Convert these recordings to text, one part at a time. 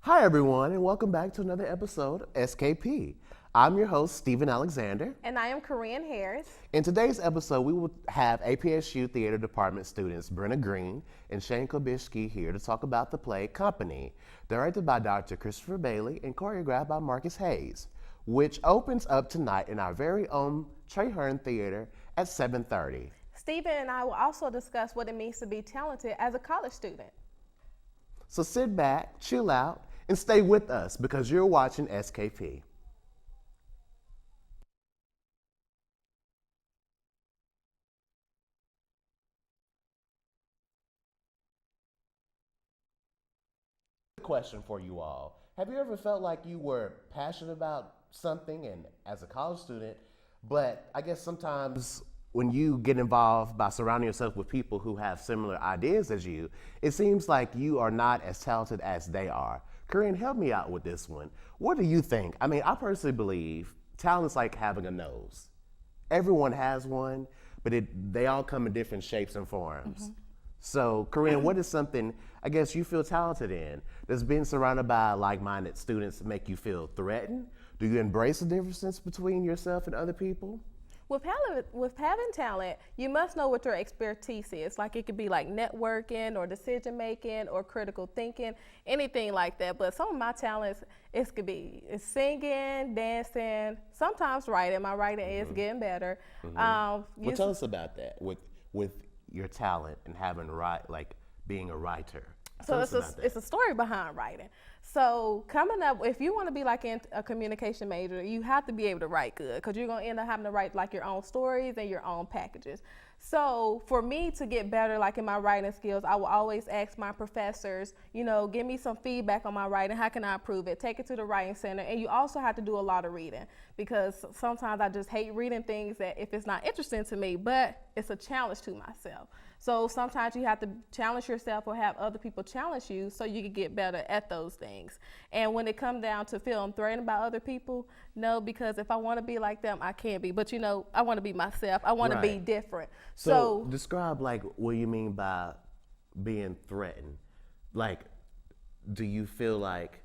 Hi, everyone, and welcome back to another episode of SKP. I'm your host, Stephen Alexander. And I am Corinne Harris. In today's episode, we will have APSU Theater Department students Brenna Green and Shane Kobishki here to talk about the play Company, directed by Dr. Christopher Bailey and choreographed by Marcus Hayes, which opens up tonight in our very own Trey Hearn Theater at 7:30. Stephen and I will also discuss what it means to be talented as a college student. So sit back, chill out, and stay with us because you're watching SKP. Question for you all. Have you ever felt like you were passionate about something and as a college student, but I guess sometimes when you get involved by surrounding yourself with people who have similar ideas as you, it seems like you are not as talented as they are. Corinne, help me out with this one. What do you think? I mean, I personally believe talent is like having a nose. Everyone has one, but they all come in different shapes and forms. Mm-hmm. So, Corinne, what is something I guess you feel talented in? Does being surrounded by like-minded students make you feel threatened? Do you embrace the differences between yourself and other people? With having talent, you must know what your expertise is. Like it could be like networking or decision making or critical thinking, anything like that. But some of my talents, it could be singing, dancing, sometimes writing. My writing is getting better. Well, tell us about that with your talent and being a writer. So it's a story behind writing. So coming up, if you want to be like a communication major, you have to be able to write good because you're going to end up having to write like your own stories and your own packages. So for me to get better, like in my writing skills, I will always ask my professors, give me some feedback on my writing. How can I improve it? Take it to the writing center. And you also have to do a lot of reading because sometimes I just hate reading things that if it's not interesting to me, but it's a challenge to myself. So sometimes you have to challenge yourself or have other people challenge you so you can get better at those things. And when it comes down to feeling threatened by other people, no, because if I want to be like them, I can't be. But I want to be myself. I want to be different. So describe what you mean by being threatened. Like, do you feel like,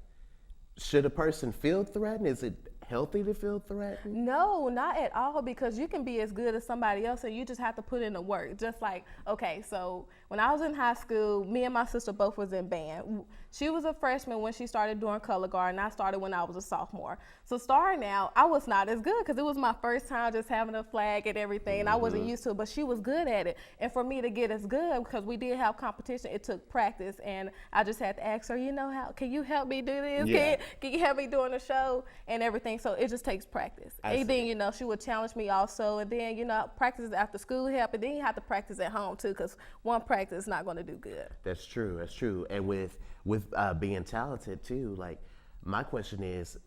should a person feel threatened? Is it healthy to feel threatened? No, not at all, because you can be as good as somebody else and you just have to put in the work. Just like, okay, so when I was in high school, me and my sister both was in band. She was a freshman when she started doing color guard, and I started when I was a sophomore. So starting out, I was not as good because it was my first time just having a flag and everything, and I wasn't used to it, but she was good at it. And for me to get as good, because we did have competition, it took practice, and I just had to ask her, can you help me do this? Yeah. Can you help me during the show and everything? So it just takes practice. And then, she would challenge me also, and then, practice after school help, and then you have to practice at home too, because one practice is not going to do good. That's true. And with being talented too, like, my question is,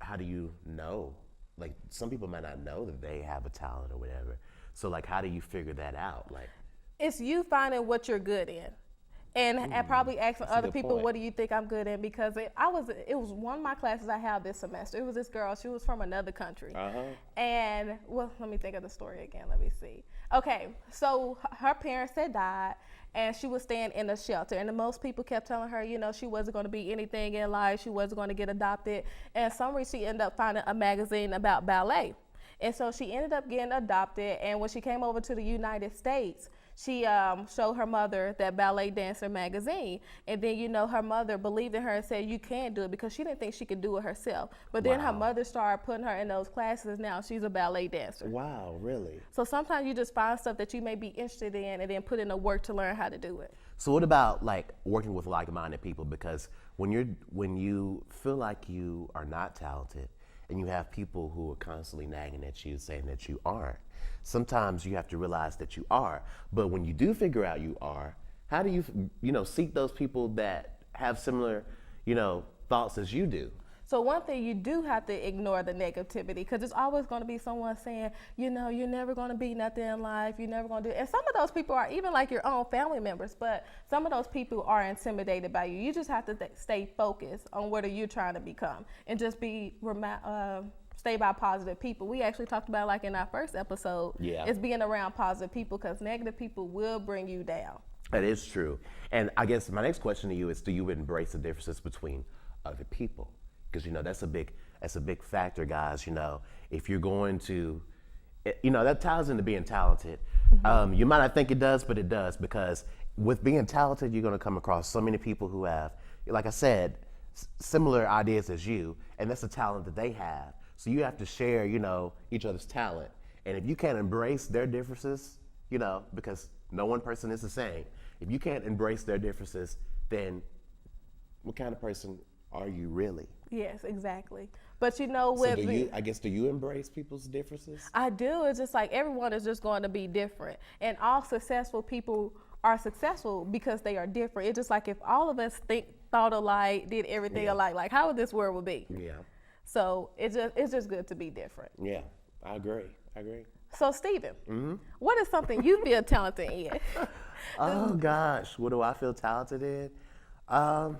how do you know? Like, some people might not know that they have a talent or whatever. So, like, how do you figure that out? Like, it's you finding what you're good in. And probably asking other people, what do you think I'm good in? Because it was one of my classes I had this semester. It was this girl. She was from another country. And, let me think of the story again. Let me see. Okay, so her parents had died, and she was staying in a shelter. And most people kept telling her, she wasn't going to be anything in life. She wasn't going to get adopted. And somewhere she ended up finding a magazine about ballet. And so she ended up getting adopted. And when she came over to the United States, she showed her mother that Ballet Dancer magazine. And then, her mother believed in her and said, you can do it, because she didn't think she could do it herself. But then her mother started putting her in those classes. Now she's a ballet dancer. Wow, really? So sometimes you just find stuff that you may be interested in and then put in the work to learn how to do it. So what about like working with like-minded people? Because when you feel like you are not talented and you have people who are constantly nagging at you saying that you aren't, sometimes you have to realize that you are. But when you do figure out you are, how do you seek those people that have similar, thoughts as you do? So one thing, you do have to ignore the negativity, because there's always going to be someone saying, you're never going to be nothing in life, you're never going to do it. And some of those people are even like your own family members, but some of those people are intimidated by you. You just have to stay focused on what are you trying to become, and just stay by positive people. We actually talked about, like in our first episode, is being around positive people, because negative people will bring you down. That is true. And I guess my next question to you is, do you embrace the differences between other people. Because, that's a big factor, guys. If you're going to, that ties into being talented. You might not think it does, but it does, because with being talented, you're going to come across so many people who have, like I said, similar ideas as you, and that's a talent that they have. So you have to share, each other's talent. And if you can't embrace their differences, because no one person is the same, if you can't embrace their differences, then what kind of person are you really? Yes, exactly. But do you embrace people's differences? I do. It's just like everyone is just going to be different. And all successful people are successful because they are different. It's just like if all of us thought alike, did everything alike, like how would this world would be? Yeah. So it's just good to be different. Yeah, I agree. So Stephen, what is something you feel talented in? Oh gosh, what do I feel talented in? I'm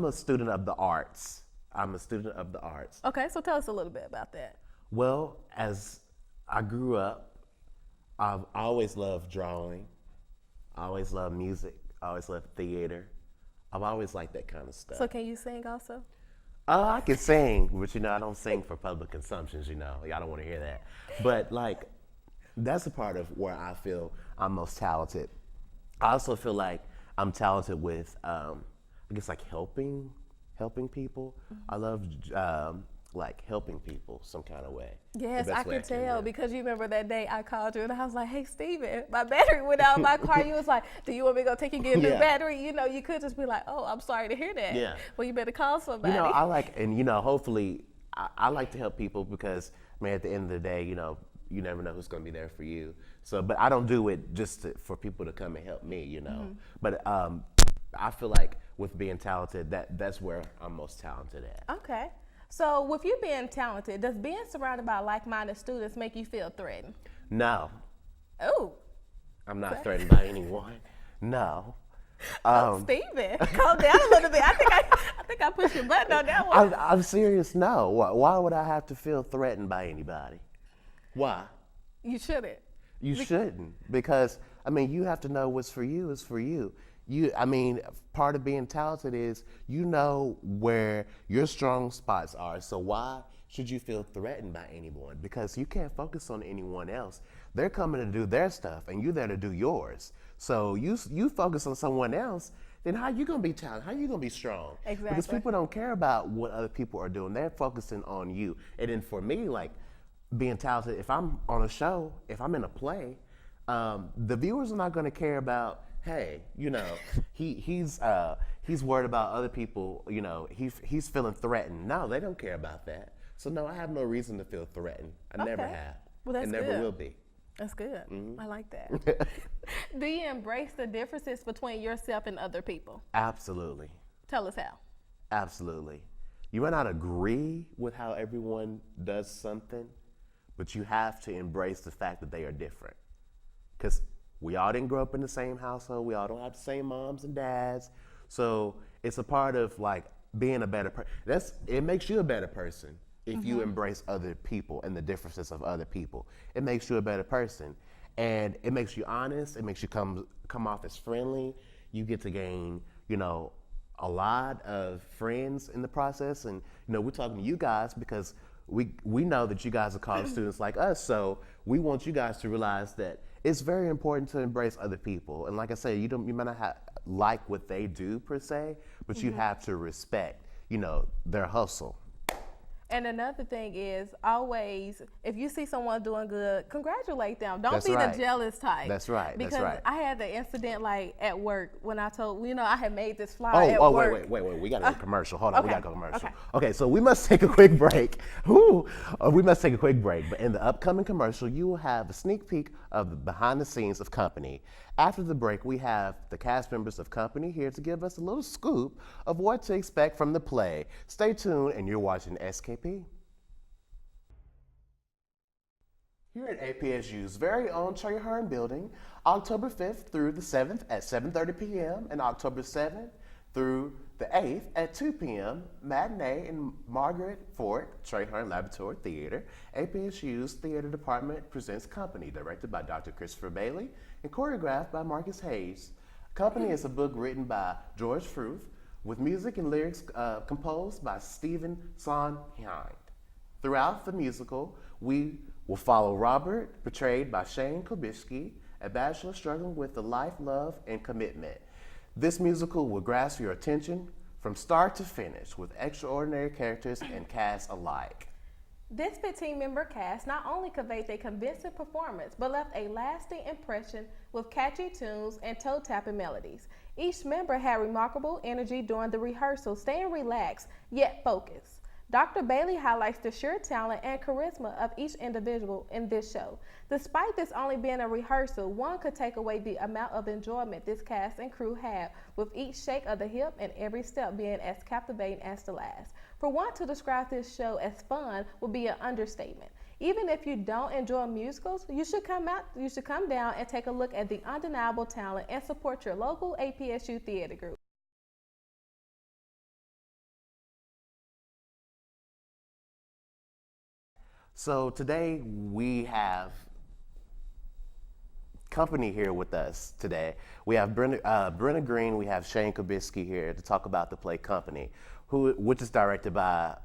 a student of the arts. Okay, so tell us a little bit about that. Well, as I grew up, I've always loved drawing. I always loved music. I always loved theater. I've always liked that kind of stuff. So can you sing also? I can sing, but I don't sing for public consumptions, y'all don't want to hear that. But that's a part of where I feel I'm most talented. I also feel like I'm talented with, helping people. I love helping people some kind of way. Yes, I can tell, because you remember that day I called you and I was like, hey, Steven, my battery went out in my car. You was like, do you want me to go take and get a new battery? You could just be like, oh, I'm sorry to hear that. Yeah. Well, you better call somebody. Hopefully I like to help people because, at the end of the day, you never know who's going to be there for you. So, but I don't do it just for people to come and help me, But I feel like with being talented, that's where I'm most talented at. Okay. So with you being talented, does being surrounded by like-minded students make you feel threatened? No. Oh. I'm not threatened by anyone. No. Steven, calm down a little bit. I think I pushed your button on that one. I'm serious. No. Why would I have to feel threatened by anybody? Why? You shouldn't. You shouldn't, because you have to know what's for you is for you. Part of being talented is where your strong spots are. So why should you feel threatened by anyone? Because you can't focus on anyone else. They're coming to do their stuff, and you're there to do yours. So you focus on someone else, then how you gonna be talented? How you gonna be strong? Exactly. Because people don't care about what other people are doing. They're focusing on you. And then for me, being talented, if I'm on a show, if I'm in a play, the viewers are not gonna care about, hey, he's worried about other people, he's feeling threatened. No, they don't care about that. So no, I have no reason to feel threatened. I never have. Well, that's and good. never will be. That's good. I like that. Do you embrace the differences between yourself and other people? Absolutely. Tell us how. Absolutely. You might not agree with how everyone does something, but you have to embrace the fact that they are different. Because we all didn't grow up in the same household. We all don't have the same moms and dads. So it's a part of being a better person. It makes you a better person if you embrace other people and the differences of other people. It makes you a better person. And it makes you honest. It makes you come off as friendly. You get to gain, a lot of friends in the process. And, we're talking to you guys because we know that you guys are college students like us. So we want you guys to realize that it's very important to embrace other people. And like I said, you might not like what they do per se, but you have to respect, their hustle. And another thing is always, if you see someone doing good, congratulate them. Don't be the jealous type. That's right. Because I had the incident at work when I told, I had made this flyer at work. Wait. We got to go commercial. Hold on, we got to go commercial. Okay, so we must take a quick break. We must take a quick break. But in the upcoming commercial, you will have a sneak peek of the behind the scenes of Company. After the break, we have the cast members of Company here to give us a little scoop of what to expect from the play. Stay tuned, and you're watching SKP. Here at APSU's very own Trey Hearn building, October 5th through the 7th at 7:30 p.m. and October 7th through the 8th at 2 p.m. matinee in Margaret Fort Trey Hearn Laboratory Theater. APSU's theater department presents Company, directed by Dr. Christopher Bailey and choreographed by Marcus Hayes. Company is a book written by George Fruth, with music and lyrics composed by Stephen Sondheim. Throughout the musical, we will follow Robert, portrayed by Shane Kobisky, a bachelor struggling with the life, love, and commitment. This musical will grasp your attention from start to finish with extraordinary characters and cast alike. This 15-member cast not only conveyed a convincing performance, but left a lasting impression with catchy tunes and toe-tapping melodies. Each member had remarkable energy during the rehearsal, staying relaxed yet focused. Dr. Bailey highlights the sheer talent and charisma of each individual in this show. Despite this only being a rehearsal, one could take away the amount of enjoyment this cast and crew had, with each shake of the hip and every step being as captivating as the last. For one to describe this show as fun would be an understatement. Even if you don't enjoy musicals, you should come down and take a look at the undeniable talent and support your local APSU theater group. So today we have company here with us today. We have Brenna Green, we have Shane Kobisky here to talk about the play Company, which is directed by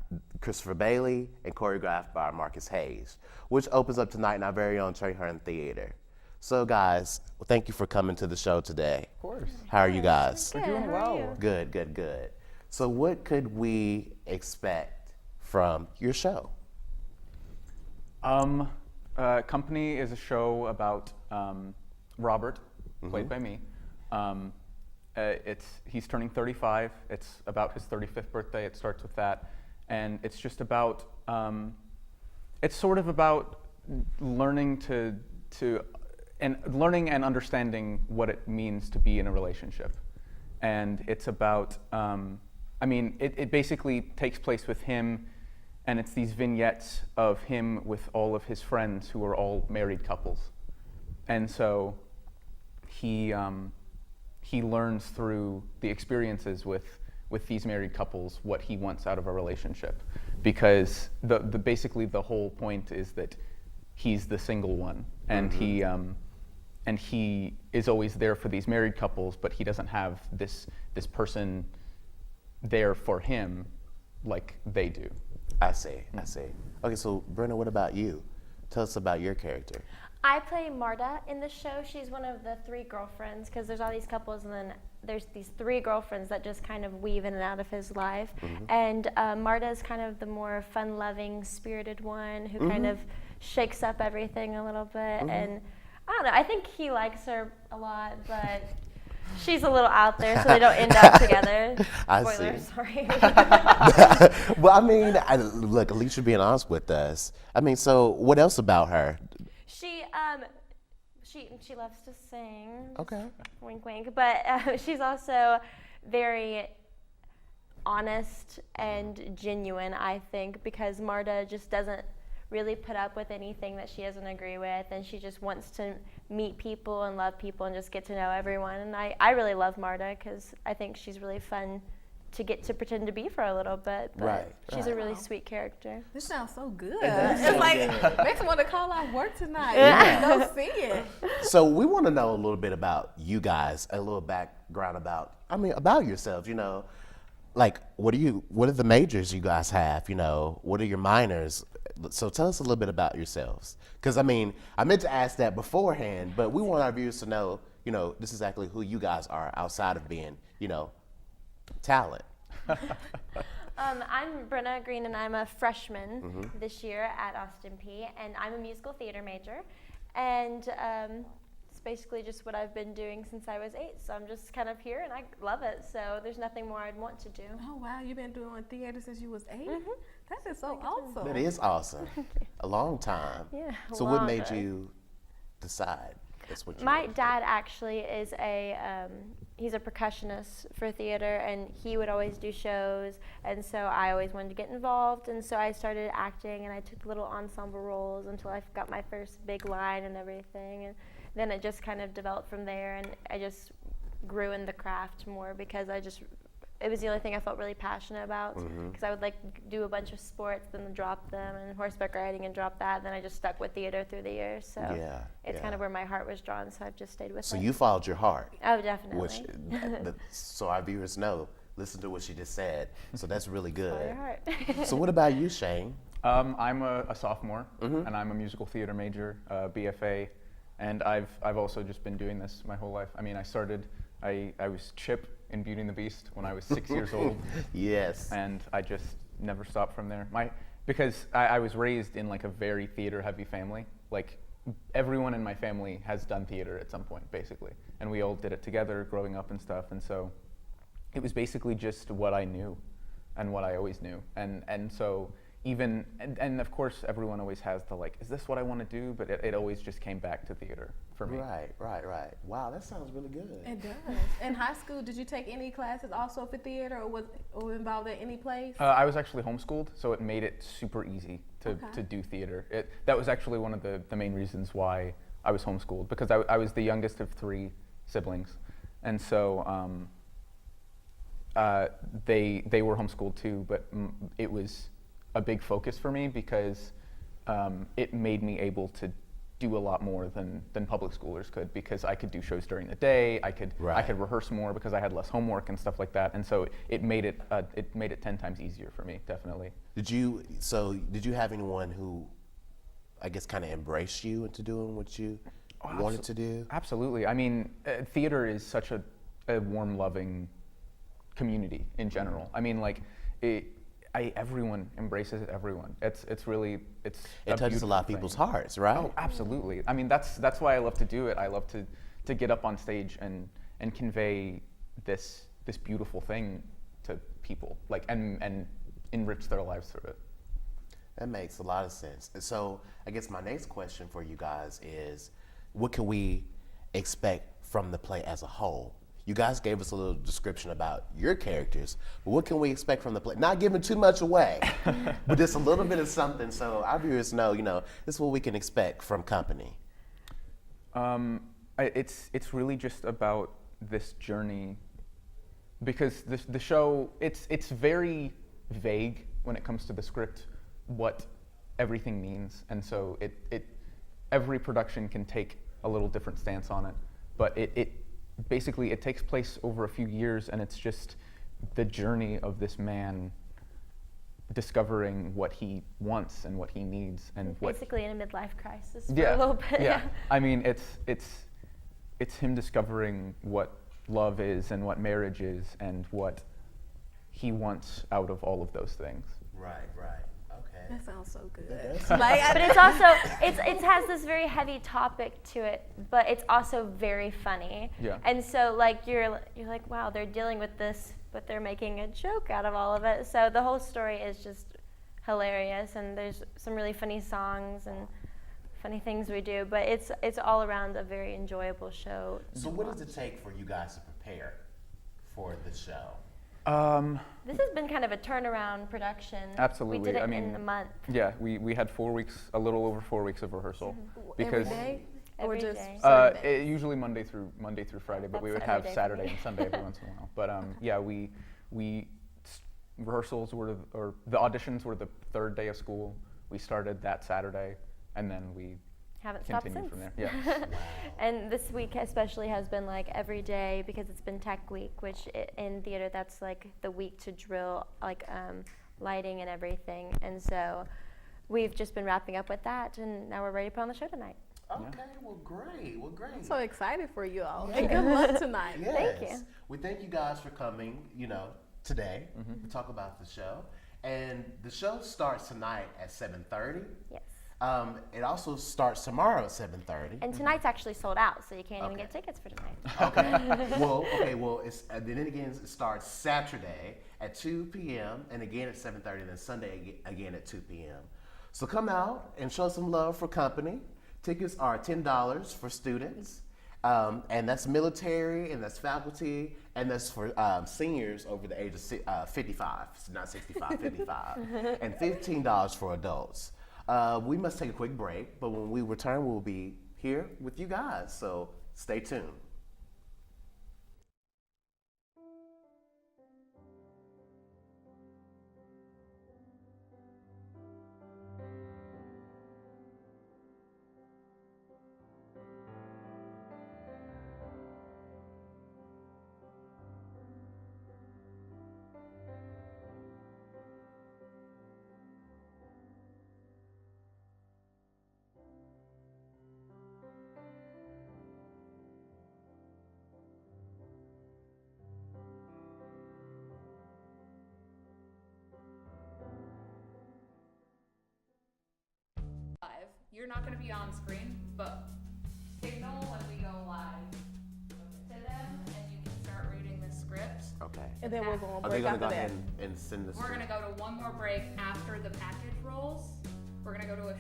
Christopher Bailey and choreographed by Marcus Hayes, which opens up tonight in our very own Trey Hearn Theater. So guys, thank you for coming to the show today. Of course. How are you guys? We're doing well. Good, good, good. So what could we expect from your show? Company is a show about Robert, played by me. He's turning 35. It's about his 35th birthday. It starts with that, and it's just about. It's sort of about learning learning and understanding what it means to be in a relationship, and it's about. It basically takes place with him. And it's these vignettes of him with all of his friends who are all married couples. And so he learns through the experiences with these married couples what he wants out of a relationship. Because basically the whole point is that he's the single one. And he is always there for these married couples, but he doesn't have this person there for him like they do. I see. Okay, so Brenna, what about you? Tell us about your character. I play Marta in the show. She's one of the three girlfriends, because there's all these couples and then there's these three girlfriends that just kind of weave in and out of his life. And Marta is kind of the more fun-loving, spirited one who kind of shakes up everything a little bit. And I don't know, I think he likes her a lot, but she's a little out there, so they don't end up together. Spoiler, sorry. Well, I mean, look, at least you're being honest with us. I mean, so what else about her? She loves to sing. Okay. Wink, wink. But she's also very honest and genuine, I think, because Marta just doesn't really put up with anything that she doesn't agree with, and she just wants to meet people and love people and just get to know everyone. And I really love Marta because I think she's really fun to get to pretend to be for a little bit. But she's a really sweet character. This sounds so good. It's Makes me want to call out work tonight. Go see it. So we want to know a little bit about you guys, a little background about yourselves, you know. Like, what are the majors you guys have, you know? What are your minors? So tell us a little bit about yourselves. Because, I mean, I meant to ask that beforehand, but we want our viewers to know, you know, this is exactly who you guys are outside of being, you know, talent. I'm Brenna Green, and I'm a freshman this year at Austin Peay, and I'm a musical theater major. And it's basically just what I've been doing since I was 8, so I'm just kind of here, and I love it, so there's nothing more I'd want to do. Oh, wow, you've been doing theater since you was 8? That is so awesome. That is awesome. A long time. Yeah. So what made you decide that's what you My wanted to dad actually is he's a percussionist for theater, and he would always do shows, and so I always wanted to get involved, and so I started acting, and I took little ensemble roles until I got my first big line and everything, and then it just kind of developed from there, and I just grew in the craft more because it was the only thing I felt really passionate about, because I would like do a bunch of sports, then drop them, and horseback riding and drop that. Then I just stuck with theater through the years. So it's kind of where my heart was drawn, so I've just stayed with it. So you followed your heart. Oh, definitely. Which, so our viewers know, listen to what she just said. So that's really good. Follow your heart. So what about you, Shane? I'm a sophomore, and I'm a musical theater major, BFA, and I've also just been doing this my whole life. I mean, I was Chip in Beauty and the Beast when I was 6 years old. Yes. And I just never stopped from there. Because I was raised in like a very theater-heavy family. Like everyone in my family has done theater at some point, basically, and we all did it together growing up and stuff. And so it was basically just what I knew, and what I always knew. And so even and of course everyone always has the like, is this what I want to do? But it always just came back to theater for me. Right. Wow, that sounds really good. It does. In high school, did you take any classes also for theater, or was involved in any plays? I was actually homeschooled, so it made it super easy to do theater. That was actually one of the main reasons why I was homeschooled, because I was the youngest of 3 siblings, and so they were homeschooled too. But it was a big focus for me because it made me able to do a lot more than public schoolers could, because I could do shows during the day. I could rehearse more because I had less homework and stuff like that, and so it made it 10 times easier for me, definitely. Did you have anyone who, I guess, kind of embraced you into doing what you wanted to do? Absolutely. I mean, theater is such a warm, loving community in general. I mean, like everyone embraces everyone. It touches a lot of people's hearts, right? Oh, absolutely. I mean, that's why I love to do it. I love to get up on stage and convey this beautiful thing to people, like and enrich their lives through it. That makes a lot of sense. And so I guess my next question for you guys is, what can we expect from the play as a whole? You guys gave us a little description about your characters, but what can we expect from the play? Not giving too much away, but just a little bit of something so our viewers know, this is what we can expect from company. It's really just about this journey, because the show, it's very vague when it comes to the script, what everything means, and so every production can take a little different stance on it, but basically, it takes place over a few years, and it's just the journey of this man discovering what he wants and what he needs, and basically in a midlife crisis for a little bit. Yeah. I mean, it's him discovering what love is and what marriage is and what he wants out of all of those things. Right. Okay. That sounds so good. But it's also it has this very heavy topic to it, but it's also very funny. Yeah. And so like you're like, wow, they're dealing with this, but they're making a joke out of all of it. So the whole story is just hilarious, and there's some really funny songs and funny things we do, but it's all around a very enjoyable show. So what does it take for you guys to prepare for the show? This has been kind of a turnaround production. Absolutely. We did it in a month. Yeah, we had 4 weeks, a little over 4 weeks of rehearsal. Because every day? Every Or just day. Usually Monday through Friday, but we would That's every have day Saturday for me. and Sunday every once in a while. But yeah, rehearsals or the auditions were the 3rd day of school. We started that Saturday, and then we Haven't stopped continued since. from there. Yeah. And this week especially has been like every day, because it's been Tech Week, which in theater that's like the week to drill like lighting and everything. And so we've just been wrapping up with that, and now we're ready to put on the show tonight. Okay, well, great. I'm so excited for you all. And good luck tonight. Yes. Thank you. We thank you guys for coming, today to talk about the show. And the show starts tonight at 7:30. Yes. It also starts tomorrow at 7:30. And tonight's actually sold out, so you can't even get tickets for tonight. Okay. Well, it's then again it starts Saturday at 2 p.m. and again at 7:30, and then Sunday again at 2 p.m. So come out and show some love for company. Tickets are $10 for students, and that's military, and that's faculty, and that's for seniors over the age of 55, not 65, 55, and $15 for adults. We must take a quick break, but when we return, we'll be here with you guys, so stay tuned. you're not going to be on screen, but signal when we go live to them, and you can start reading the script. Okay. And then we're going to Are they break gonna after go that. ahead and send this? We're going to go to one more break after the package rolls. We're going to go to a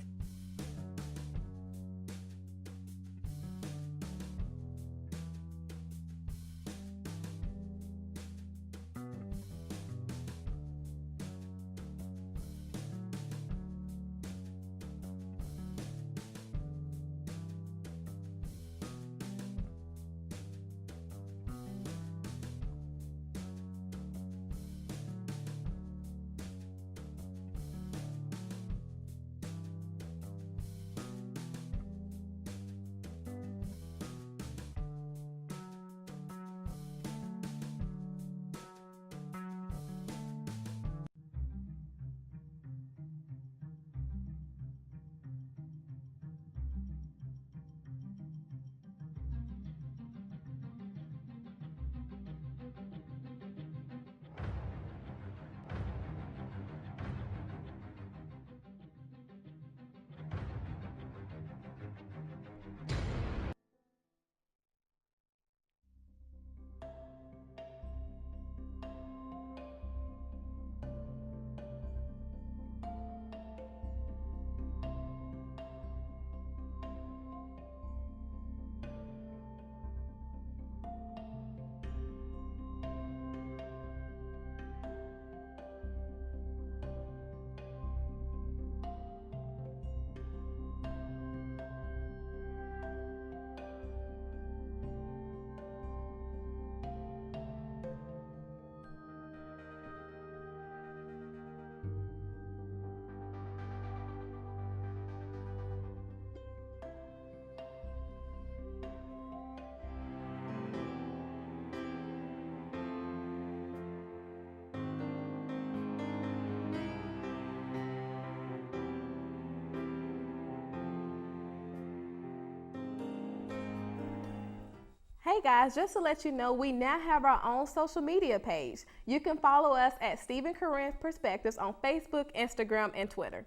Hey guys, just to let you know, we now have our own social media page. You can follow us at Stephen Corinne's Perspectives on Facebook, Instagram, and Twitter.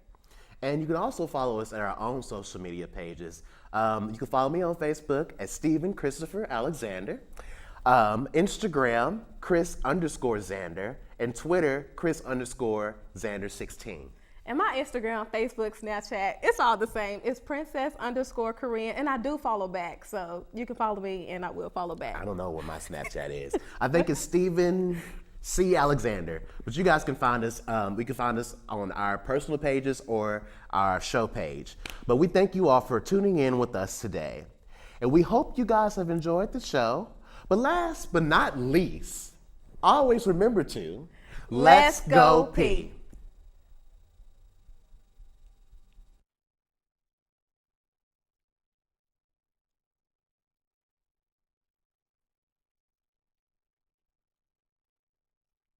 And you can also follow us at our own social media pages. You can follow me on Facebook at Stephen Christopher Alexander, Instagram, Chris_Xander, and Twitter, Chris_Xander16. And my Instagram, Facebook, Snapchat, it's all the same. It's Princess_Korean, and I do follow back. So you can follow me, and I will follow back. I don't know what my Snapchat is. I think it's Stephen C. Alexander. But you guys can find us. We can find us on our personal pages or our show page. But we thank you all for tuning in with us today. And we hope you guys have enjoyed the show. But last but not least, always remember to, Let's go Peay.